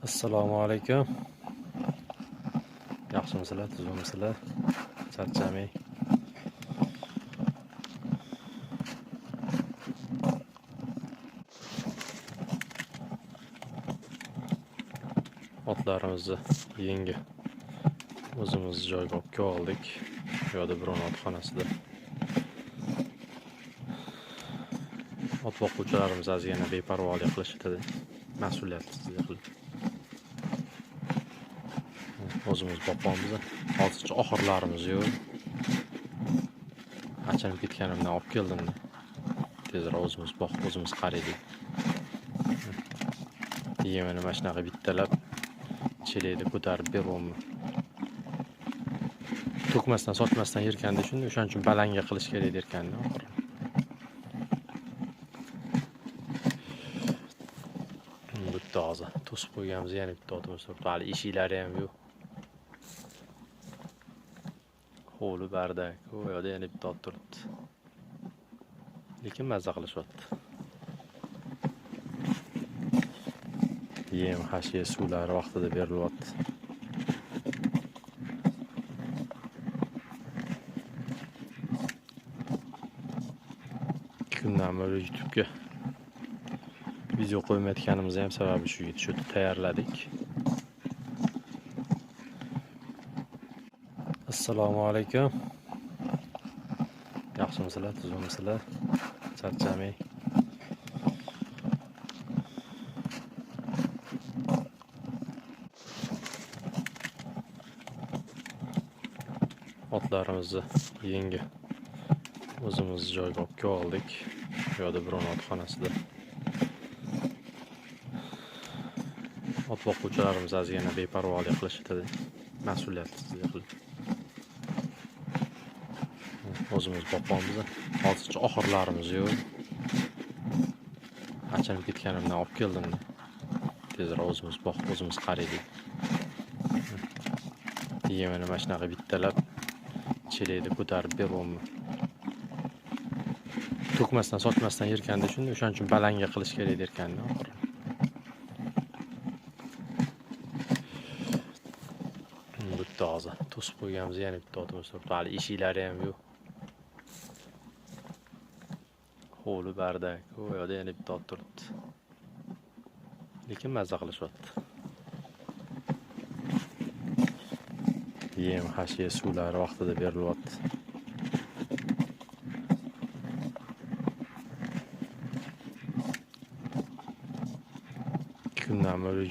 Assalomu alaykum. Yaxshimisizlar, tuzukmisizlar? Charchamang. Otlarimizni yangi o'zimiz joyga olib keldik. Bu yerda biron otxonasida. Ot boquvchilarimiz ozgina beparvolik qilishadi. Mas'uliyatsizlik qilib. O'zimiz boqamiz. Hozircha oxirlarimiz yo'q. Achinib ketganimdan olib keldim. Tezroq o'zimiz boqib, o'zimiz qaraydik. Yemini mana shunaqa bittalab chelakda ko'tarib beryapman. To'kmasdan, sochmasdan yirkanda shunda o'shaning uchun balanga qilish kerak derkanda oxiri. Bitta hozir to'sib qo'yganmiz, yana bitta otimiz turibdi. Hali eshiklari ham yo'q. Hovli bardak. U yoqda yana bitta ot turibdi. Lekin mazza qilishyapti. Yem, hashiya, suvlari vaqtida berilyapti. Kundan beri YouTube'ga video qo'ymayotganimiz ham sababi shu edi. Shu tayyorladik. Assalomu alaykum. Yaxshimisizlar, tuzukmisizlar? Charchamang. Otlarimizni yangi o'zimiz joyga olib keldik. Bu yerda biron otxonasida. Ot boquvchilarimiz ozgina beparvolik qilishadi. Mas'uliyatsizlik qilib. O'zimiz boqamiz. Hozircha oxirlarimiz yo'q. Achinib ketganimdan olib keldim. Tezroq o'zimiz boqib, o'zimiz qaraydik. Yemini mana shunaqa bittalab chelakda ko'tarib beryapman. To'kmasdan, sochmasdan yirkanda shunda o'shaning uchun balanga qilish kerak derkanda oxiri. Bitta hozir to'sib qo'yganmiz, yana bitta otimiz turibdi. Hali eshiklari ham yo'q. Hovli bardak. U yoqda yana bitta ot turibdi. Lekin mazza qilishyapti. Yem, hashiya, suvlari vaqtida berilyapti. Kundan beri